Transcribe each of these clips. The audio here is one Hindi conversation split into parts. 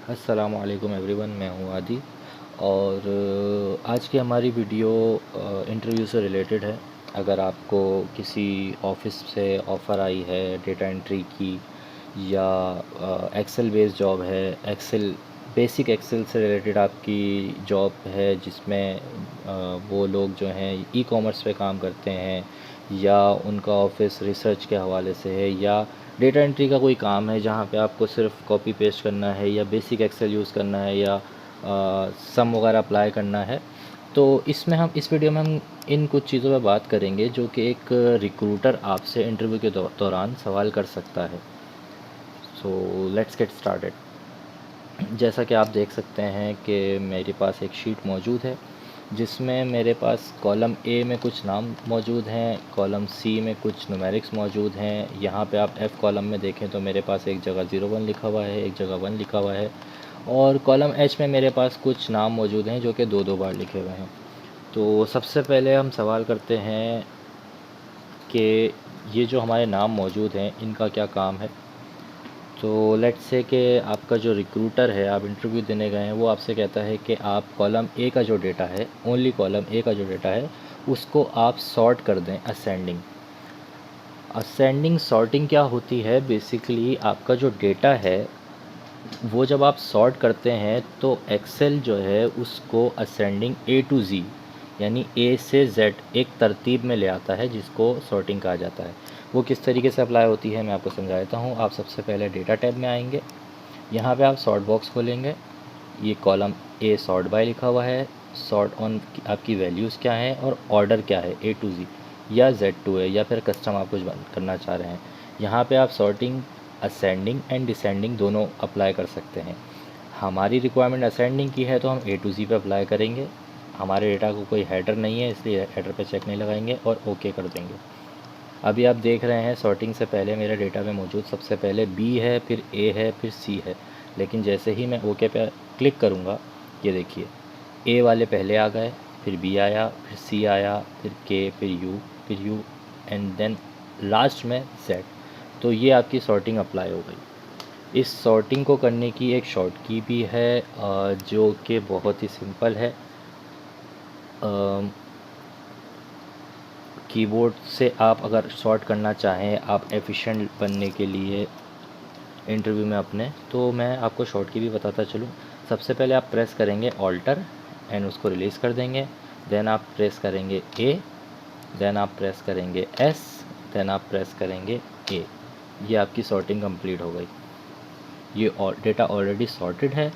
अस्सलामुअलैकुम एवरीवन, मैं हूँ आदि। और आज की हमारी वीडियो इंटरव्यू से रिलेटेड है। अगर आपको किसी ऑफिस से ऑफ़र आई है डेटा एंट्री की, या एक्सेल बेस्ड जॉब है, एक्सेल बेसिक एक्सेल से रिलेटेड आपकी जॉब है, जिसमें वो लोग जो हैं ई कॉमर्स पे काम करते हैं, या उनका ऑफिस रिसर्च के हवाले से है, या डेटा एंट्री का कोई काम है जहाँ पे आपको सिर्फ कॉपी पेस्ट करना है, या बेसिक एक्सेल यूज़ करना है, या सम वगैरह अप्लाई करना है। तो इसमें हम इस वीडियो में हम इन कुछ चीज़ों पे बात करेंगे जो कि एक रिक्रूटर आपसे इंटरव्यू के दौरान सवाल कर सकता है। So let's get started. जैसा कि आप देख सकते हैं कि मेरे पास एक शीट मौजूद है, जिसमें मेरे पास कॉलम ए में कुछ नाम मौजूद हैं, कॉलम सी में कुछ न्यूमेरिक्स मौजूद हैं। यहाँ पे आप एफ़ कॉलम में देखें तो मेरे पास एक जगह 01 लिखा हुआ है, एक जगह 1 लिखा हुआ है। और कॉलम एच में मेरे पास कुछ नाम मौजूद हैं जो कि दो दो बार लिखे हुए हैं। तो सबसे पहले हम सवाल करते हैं कि ये जो हमारे नाम मौजूद हैं इनका क्या काम है। तो लेट्स से कि आपका जो रिक्रूटर है, आप इंटरव्यू देने गए हैं, वो आपसे कहता है कि आप कॉलम ए का जो डेटा है, ओनली कॉलम ए का जो डेटा है, उसको आप सॉर्ट कर दें असेंडिंग। असेंडिंग सॉर्टिंग क्या होती है? बेसिकली आपका जो डेटा है वो जब आप सॉर्ट करते हैं तो एक्सेल जो है उसको असेंडिंग ए टू ज़ी, यानी ए से जेड एक तरतीब में ले आता है, जिसको सॉर्टिंग कहा जाता है। वो किस तरीके से अप्लाई होती है मैं आपको समझा देता हूँ। आप सबसे पहले डेटा टैब में आएंगे, यहाँ पे आप सॉर्ट बॉक्स खोलेंगे। ये कॉलम ए सॉर्ट बाय लिखा हुआ है, सॉर्ट ऑन आपकी वैल्यूज़ क्या हैं और ऑर्डर क्या है, ए टू ज़ी या जेड टू है, या फिर कस्टम आप कुछ करना चाह रहे हैं। यहाँ पे आप सॉर्टिंग असेंडिंग एंड डिसेंडिंग दोनों अप्लाई कर सकते हैं। हमारी रिक्वायरमेंट असेंडिंग की है तो हम ए टू ज़ी पे अप्लाई करेंगे। हमारे डेटा को कोई हेडर नहीं है, इसलिए हेडर पे चेक नहीं लगाएंगे और ओके कर देंगे। अभी आप देख रहे हैं सॉर्टिंग से पहले मेरे डेटा में मौजूद सबसे पहले बी है, फिर ए है, फिर सी है। लेकिन जैसे ही मैं ओके पे क्लिक करूँगा, ये देखिए ए वाले पहले आ गए, फिर बी आया, फिर सी आया, फिर के, फिर यू एंड देन लास्ट में जेड। तो ये आपकी सॉर्टिंग अप्लाई हो गई। इस सॉर्टिंग को करने की एक शॉर्ट की भी है, जो कि बहुत ही सिंपल है। कीबोर्ड से आप अगर सॉर्ट करना चाहें, आप एफिशिएंट बनने के लिए इंटरव्यू में अपने, तो मैं आपको शॉर्ट की भी बताता चलूँ। सबसे पहले आप प्रेस करेंगे ऑल्टर एंड उसको रिलीज़ कर देंगे। देन आप प्रेस करेंगे ए, देन आप प्रेस करेंगे एस, देन आप प्रेस करेंगे ए। ये आपकी सॉर्टिंग कंप्लीट हो गई। ये डेटा ऑलरेडी सॉर्टेड है,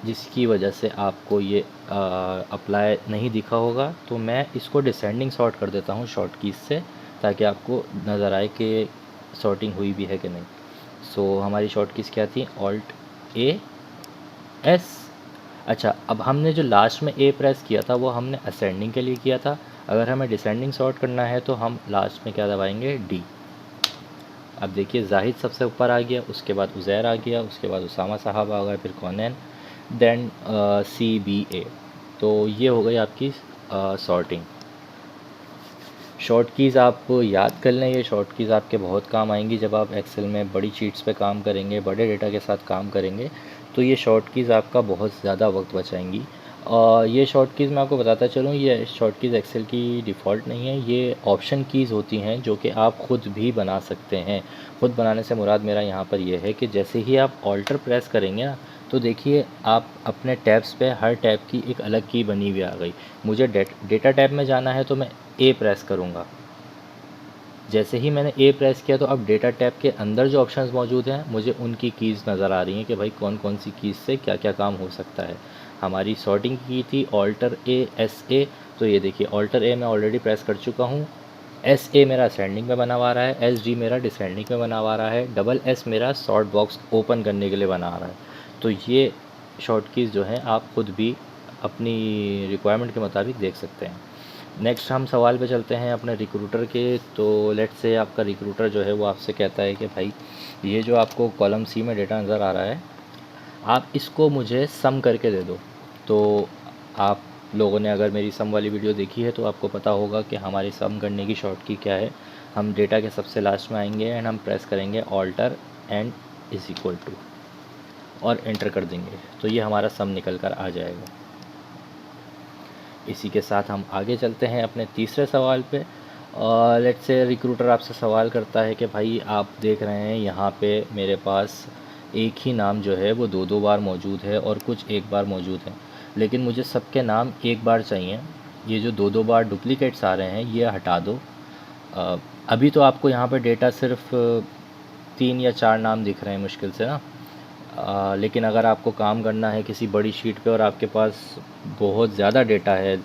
जिसकी वजह से आपको ये अप्लाई नहीं दिखा होगा। तो मैं इसको डिसेंडिंग सॉर्ट कर देता हूँ शॉर्ट कीज़ से, ताकि आपको नज़र आए कि सॉर्टिंग हुई भी है कि नहीं। सो हमारी शॉर्ट कीज़ क्या थी? Alt A S. अच्छा, अब हमने जो लास्ट में ए प्रेस किया था वो हमने असेंडिंग के लिए किया था। अगर हमें डिसेंडिंग सॉर्ट करना है तो हम लास्ट में क्या दबाएंगे? डी। अब देखिए जाहिद सबसे ऊपर आ गया, उसके बाद उज़ैर आ गया, उसके बाद उसामा साहब आ गए, फिर कौनैन, देन सी बी ए। तो ये हो गई आपकी सॉर्टिंग। शॉर्ट कीज़ आप याद कर लें, ये शॉर्ट कीज़ आपके बहुत काम आएंगी जब आप एक्सेल में बड़ी शीट्स पे काम करेंगे, बड़े डेटा के साथ काम करेंगे। तो ये शॉर्ट कीज़ आपका बहुत ज़्यादा वक्त बचाएंगी। ये शॉर्ट कीज़ मैं आपको बताता चलूँ, ये शॉर्ट कीज़ एक्सेल की डिफ़ॉल्ट नहीं है, ये ऑप्शन कीज़ होती हैं जो कि आप ख़ुद भी बना सकते हैं। ख़ुद बनाने से मुराद मेरा यहाँ पर ये है कि जैसे ही आप ऑल्टर प्रेस करेंगे ना, तो देखिए आप अपने टैब्स पे हर टैब की एक अलग की बनी हुई आ गई। मुझे डेटा टैब में जाना है तो मैं ए प्रेस करूँगा। जैसे ही मैंने ए प्रेस किया तो अब डेटा टैब के अंदर जो ऑप्शंस मौजूद हैं, मुझे उनकी कीज़ नज़र आ रही हैं कि भाई कौन कौन सी कीज़ से क्या क्या काम हो सकता है। हमारी सॉर्टिंग की थी ऑल्टर ए एस ए, तो ये देखिए ऑल्टर ए मैं ऑलरेडी प्रेस कर चुका हूँ। एस ए मेरा असेंडिंग में बना हुआ रहा है, एस डी मेरा डिसेंडिंग में बना हुआ रहा है, डबल एस मेरा सॉर्ट बॉक्स ओपन करने के लिए बना रहा है। तो ये शॉर्ट कीज़ जो हैं आप ख़ुद भी अपनी रिक्वायरमेंट के मुताबिक देख सकते हैं। नेक्स्ट हम सवाल पे चलते हैं अपने रिक्रूटर के। तो लेट्स से आपका रिक्रूटर जो है वो आपसे कहता है कि भाई ये जो आपको कॉलम सी में डेटा नज़र आ रहा है, आप इसको मुझे सम करके दे दो। तो आप लोगों ने अगर मेरी सम वाली वीडियो देखी है तो आपको पता होगा कि हमारी सम करने की शॉर्ट की क्या है। हम डेटा के सबसे लास्ट में आएंगे एंड हम प्रेस करेंगे alter and is equal to. और एंटर कर देंगे तो ये हमारा सम निकल कर आ जाएगा। इसी के साथ हम आगे चलते हैं अपने तीसरे सवाल पे। लेट्स से रिक्रूटर आपसे सवाल करता है कि भाई आप देख रहे हैं यहाँ पे मेरे पास एक ही नाम जो है वो दो बार मौजूद है और कुछ एक बार मौजूद है, लेकिन मुझे सबके नाम एक बार चाहिए। ये जो दो बार डुप्लीकेट्स आ रहे हैं ये हटा दो। अभी तो आपको यहाँ पे डेटा सिर्फ 3 या 4 नाम दिख रहे हैं मुश्किल से ना। लेकिन अगर आपको काम करना है किसी बड़ी शीट पे और आपके पास बहुत ज़्यादा डेटा है,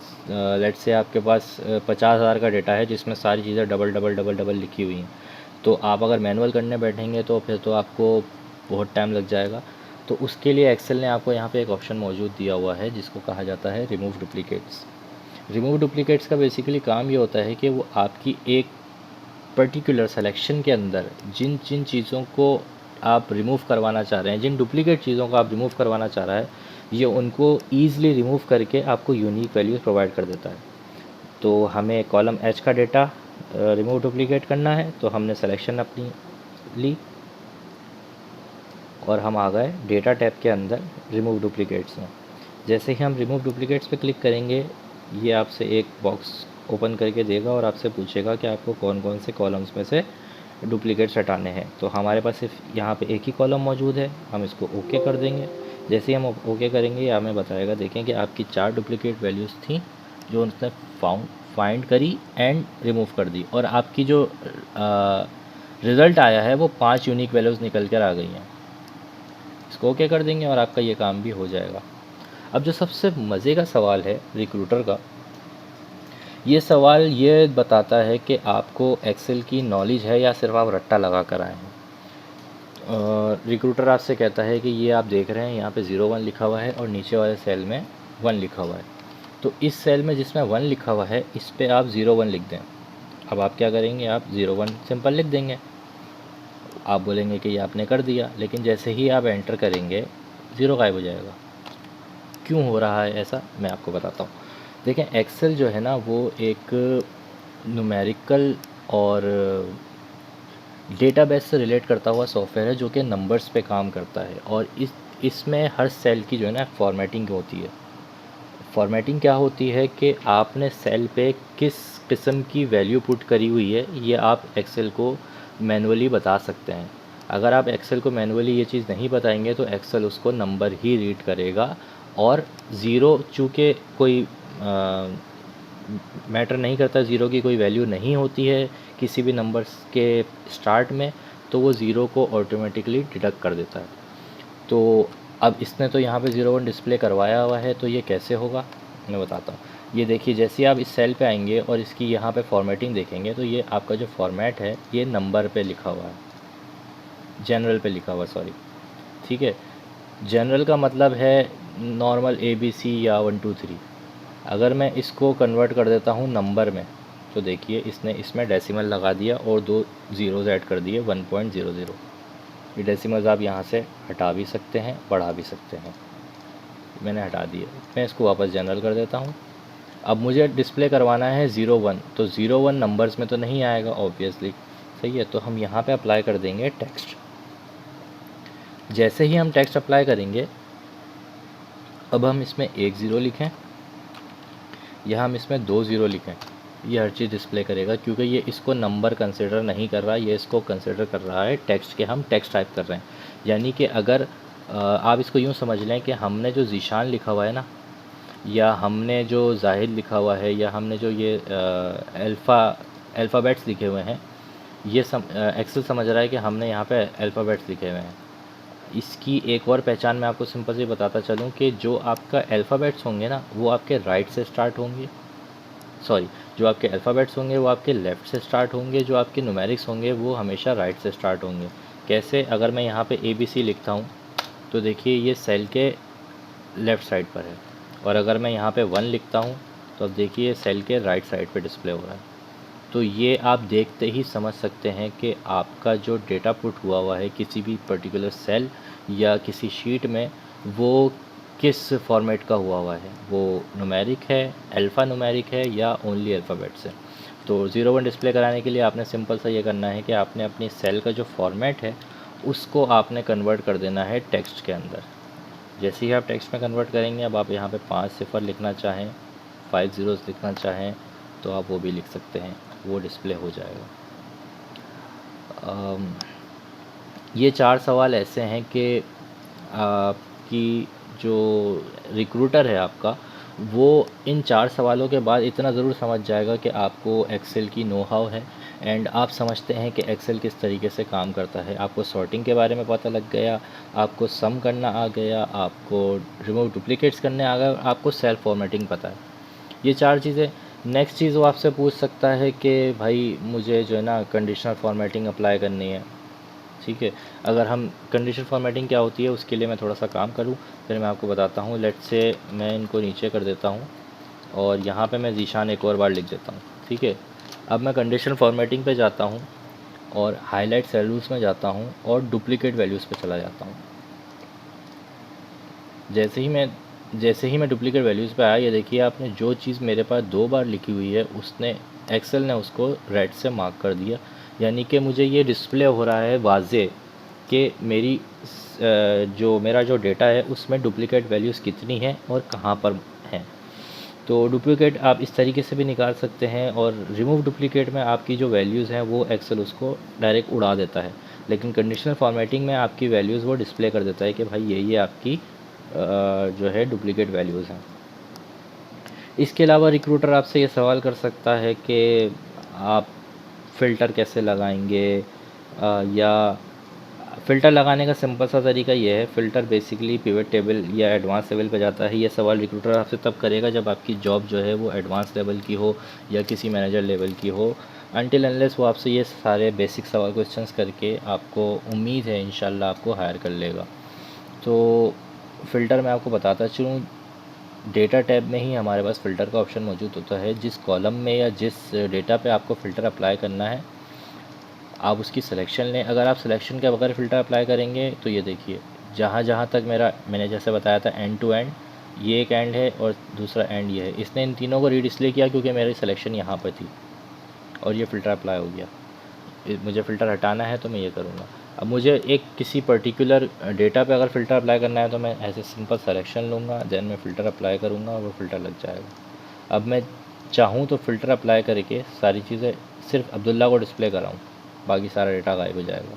लेट्स से आपके पास 50,000 का डेटा है जिसमें सारी चीज़ें डबल डबल डबल डबल लिखी हुई हैं, तो आप अगर मैनुअल करने बैठेंगे तो फिर तो आपको बहुत टाइम लग जाएगा। तो उसके लिए एक्सेल ने आपको यहाँ पे एक ऑप्शन मौजूद दिया हुआ है जिसको कहा जाता है रिमूव डुप्लीकेट्स। रिमूव डुप्लीकेट्स का बेसिकली काम ये होता है कि वो आपकी एक पर्टिकुलर सिलेक्शन के अंदर जिन जिन चीज़ों को आप रिमूव करवाना चाह रहे हैं, जिन डुप्लीकेट चीज़ों को आप रिमूव करवाना चाह रहा है, ये उनको ईज़िली रिमूव करके आपको यूनिक वैल्यूज़ प्रोवाइड कर देता है। तो हमें कॉलम एच का डेटा रिमूव डुप्लीकेट करना है, तो हमने सिलेक्शन अपनी ली और हम आ गए डेटा टैब के अंदर रिमूव डुप्लीकेट्स में। जैसे ही हम रिमूव डुप्लीकेट्स पे क्लिक करेंगे, ये आपसे एक बॉक्स ओपन करके देगा और आपसे पूछेगा कि आपको कौन कौन से कॉलम्स में से डुप्लीकेट्स हटाने हैं। तो हमारे पास सिर्फ यहाँ पे एक ही कॉलम मौजूद है, हम इसको ओके कर देंगे। जैसे ही हम ओके करेंगे ये हमें बताएगा, देखें कि आपकी 4 डुप्लीकेट वैल्यूज़ थी जो उसने फाइंड करी एंड रिमूव कर दी, और आपकी जो रिज़ल्ट आया है वो 5 यूनिक वैल्यूज़ निकल कर आ गई हैं। इसको ओके कर देंगे और आपका ये काम भी हो जाएगा। अब जो सबसे मज़े का सवाल है रिक्रूटर का, ये सवाल ये बताता है कि आपको एक्सेल की नॉलेज है या सिर्फ आप रट्टा लगा कर आए हैं। रिक्रूटर आपसे कहता है कि ये आप देख रहे हैं यहाँ पे 01 लिखा हुआ है और नीचे वाले सेल में 1 लिखा हुआ है, तो इस सेल में जिसमें 1 लिखा हुआ है इस पर आप 01 लिख दें। अब आप क्या करेंगे, आप 01 सिंपल लिख देंगे। आप बोलेंगे कि ये आपने कर दिया, लेकिन जैसे ही आप एंटर करेंगे 0 गायब हो जाएगा। क्यों हो रहा है ऐसा, मैं आपको बताता हूँ। देखें, एक्सेल जो है ना वो एक न्यूमेरिकल और डेटाबेस से रिलेट करता हुआ सॉफ्टवेयर है जो कि नंबर्स पे काम करता है, और इसमें हर सेल की जो है ना फॉर्मेटिंग होती है। फॉर्मेटिंग क्या होती है कि आपने सेल पे किस किस्म की वैल्यू पुट करी हुई है, ये आप एक्सेल को मैनुअली बता सकते हैं। अगर आप एक्सेल को मैनुअली ये चीज़ नहीं बताएंगे तो एक्सेल उसको नंबर ही रीड करेगा, और ज़ीरो चूँकि कोई मैटर नहीं करता, ज़ीरो की कोई वैल्यू नहीं होती है किसी भी नंबर्स के स्टार्ट में, तो वो ज़ीरो को ऑटोमेटिकली डिडक्ट कर देता है। तो अब इसने तो यहाँ पे 01 डिस्प्ले करवाया हुआ है, तो ये कैसे होगा मैं बताता हूँ। ये देखिए, जैसे ही आप इस सेल पे आएंगे और इसकी यहाँ पे फॉर्मेटिंग देखेंगे तो ये आपका जो फॉर्मेट है ये नंबर पे लिखा हुआ है, जनरल पे लिखा हुआ, सॉरी, ठीक है। जनरल का मतलब है नॉर्मल ABC या 1 2 3। अगर मैं इसको कन्वर्ट कर देता हूँ नंबर में, तो देखिए इसने इसमें डेसिमल लगा दिया और 2 ज़ीरोज़ ऐड कर दिए, 1.00। ये डेसिमल्स आप यहाँ से हटा भी सकते हैं, बढ़ा भी सकते हैं। मैंने हटा दिए, मैं इसको वापस जनरल कर देता हूँ। अब मुझे डिस्प्ले करवाना है 01, तो 01 नंबर्स में तो नहीं आएगा ऑब्वियसली, सही है। तो हम यहाँ पे अप्लाई कर देंगे टेक्स्ट। जैसे ही हम टेक्स्ट अप्लाई करेंगे, अब हम इसमें 1 ज़ीरो लिखें या हम इसमें 2 ज़ीरो लिखें, ये हर चीज़ डिस्प्ले करेगा, क्योंकि ये इसको नंबर कंसिडर नहीं कर रहा, ये इसको कंसिडर कर रहा है टेक्स्ट के। हम टेक्स्ट टाइप कर रहे हैं, यानी कि अगर आप इसको यूँ समझ लें कि हमने जो ज़ीशान लिखा हुआ है ना, या हमने जो जाहिद लिखा हुआ है, या हमने जो ये अल्फ़ाबेट्स लिखे हुए हैं, ये एक्सेल समझ रहा है कि हमने यहाँ पे अल्फ़ाबेट्स लिखे हुए हैं। इसकी एक और पहचान मैं आपको सिंपल से बताता चलूँ कि जो आपका अल्फ़ाबेट्स होंगे ना वो आपके राइट से स्टार्ट होंगे, सॉरी, जो आपके अल्फ़ाबेट्स होंगे वो आपके लेफ़्ट से स्टार्ट होंगे, जो आपके न्यूमेरिक्स होंगे वो हमेशा राइट से स्टार्ट होंगे। कैसे, अगर मैं यहाँ पे ABC लिखता हूँ तो देखिए ये सेल के लेफ़्ट साइड पर है, और अगर मैं यहाँ पे 1 लिखता हूँ तो अब देखिए सेल के राइट साइड पे डिस्प्ले हो रहा है। तो ये आप देखते ही समझ सकते हैं कि आपका जो डेटा पुट हुआ है किसी भी पर्टिकुलर सेल या किसी शीट में, वो किस फॉर्मेट का हुआ है, वो न्यूमेरिक है, अल्फ़ा न्यूमेरिक है, या ओनली अल्फ़ाबेट्स है। तो 01 डिस्प्ले कराने के लिए आपने सिंपल सा ये करना है कि आपने अपनी सेल का जो फॉर्मेट है उसको आपने कन्वर्ट कर देना है टेक्स्ट के अंदर। जैसे ही आप टेक्स्ट में कन्वर्ट करेंगे, अब आप यहाँ पे 5 सिफ़र लिखना चाहें, 5 ज़ीरोज़ लिखना चाहें तो आप वो भी लिख सकते हैं, वो डिस्प्ले हो जाएगा। ये 4 सवाल ऐसे हैं कि आपकी जो रिक्रूटर है आपका, वो इन 4 सवालों के बाद इतना ज़रूर समझ जाएगा कि आपको एक्सेल की नो हाउ है एंड आप समझते हैं कि एक्सेल किस तरीके से काम करता है। आपको सॉर्टिंग के बारे में पता लग गया, आपको सम करना आ गया, आपको रिमूव डुप्लीकेट्स करने आ गया, आपको सेल्फ फॉर्मेटिंग पता है। ये 4 चीज़ें। नेक्स्ट चीज़ वो आपसे पूछ सकता है कि भाई मुझे जो है ना कंडीशनल फॉर्मेटिंग अप्लाई करनी है, ठीक है। अगर हम कंडीशनल फॉर्मेटिंग क्या होती है उसके लिए मैं थोड़ा सा काम करूँ, फिर मैं आपको बताता हूँ। लेट्स से मैं इनको नीचे कर देता हूँ और यहाँ पे मैं ज़ीशान एक और बार लिख देता हूँ, ठीक है। अब मैं कंडीशनल फॉर्मेटिंग पे जाता हूँ और हाईलाइट वैल्यूज़ में जाता हूँ और डुप्लीकेट वैल्यूज़ पे चला जाता हूँ। जैसे ही मैं डुप्लीकेट वैल्यूज़ पे आया, ये देखिए आपने जो चीज़ मेरे पास 2 बार लिखी हुई है उसने एक्सेल ने उसको रेड से मार्क कर दिया, यानी कि मुझे ये डिस्प्ले हो रहा है वाज़े कि जो मेरा जो डेटा है उसमें डुप्लीकेट वैल्यूज़ कितनी हैं और कहाँ पर हैं। तो डुप्लीकेट आप इस तरीके से भी निकाल सकते हैं और रिमूव डुप्लीकेट में आपकी जो वैल्यूज़ हैं वो एक्सेल उसको डायरेक्ट उड़ा देता है, लेकिन कंडीशनल फॉर्मेटिंग में आपकी वैल्यूज़ वो डिस्प्ले कर देता है कि भाई ये आपकी जो है डुप्लीकेट वैल्यूज़ हैं। इसके अलावा रिक्रूटर आपसे ये सवाल कर सकता है कि आप फ़िल्टर कैसे लगाएंगे, या फ़िल्टर लगाने का सिंपल सा तरीका ये है, फ़िल्टर बेसिकली पिवट टेबल या एडवांस लेवल पे जाता है। ये सवाल रिक्रूटर आपसे तब करेगा जब आपकी जॉब जो है वो एडवांस लेवल की हो या किसी मैनेजर लेवल की हो। अनटिल अनलेस वो आपसे ये सारे बेसिक सवाल क्वेश्चंस करके आपको उम्मीद है इंशाल्लाह आपको हायर कर लेगा। तो फ़िल्टर मैं आपको बताता चलूँ, डेटा टैब में ही हमारे पास फ़िल्टर का ऑप्शन मौजूद होता है। जिस कॉलम में या जिस डेटा पे आपको फ़िल्टर अप्लाई करना है आप उसकी सिलेक्शन लें। अगर आप सिलेक्शन के बगैर फ़िल्टर अप्लाई करेंगे तो ये देखिए जहाँ जहाँ तक मैंने जैसे बताया था एंड टू एंड, ये एक एंड है और दूसरा एंड ये है, इसने इन तीनों को रीड इसलिए किया क्योंकि मेरी सिलेक्शन यहाँ पर थी और ये फ़िल्टर अप्लाई हो गया। मुझे फ़िल्टर हटाना है तो मैं ये करूँगा। अब मुझे एक किसी पर्टिकुलर डेटा पे अगर फ़िल्टर अप्लाई करना है तो मैं ऐसे सिंपल सिलेक्शन लूँगा, देन मैं फ़िल्टर अप्लाई करूँगा और वो फ़िल्टर लग जाएगा। अब मैं चाहूँ तो फ़िल्टर अप्लाई करके सारी चीज़ें सिर्फ अब्दुल्ला को डिस्प्ले कराऊँ, बाकी सारा डेटा गायब हो जाएगा।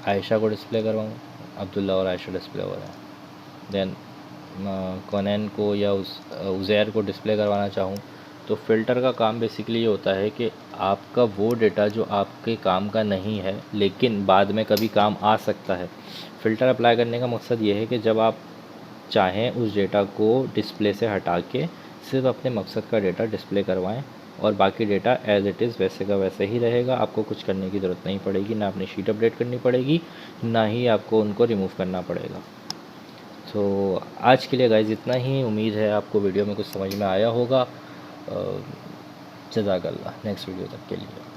आयशा को डिस्प्ले करवाऊँ, अब्दुल्ला और आयशा डिस्प्ले हो रहा है। देन कौनैन को या उज़ैर को डिस्प्ले करवाना चाहूँ तो फ़िल्टर का काम बेसिकली ये होता है कि आपका वो डेटा जो आपके काम का नहीं है लेकिन बाद में कभी काम आ सकता है। फ़िल्टर अप्लाई करने का मकसद ये है कि जब आप चाहें उस डेटा को डिस्प्ले से हटा के सिर्फ अपने मकसद का डेटा डिस्प्ले करवाएं और बाकी डेटा एज़ इट इज़ वैसे का वैसे ही रहेगा। आपको कुछ करने की ज़रूरत नहीं पड़ेगी, ना अपनी शीट अपडेट करनी पड़ेगी, ना ही आपको उनको रिमूव करना पड़ेगा। तो आज के लिए गाइज़ इतना ही। उम्मीद है आपको वीडियो में कुछ समझ में आया होगा। जज़ाकल्लाह। नेक्स्ट वीडियो तक के लिए।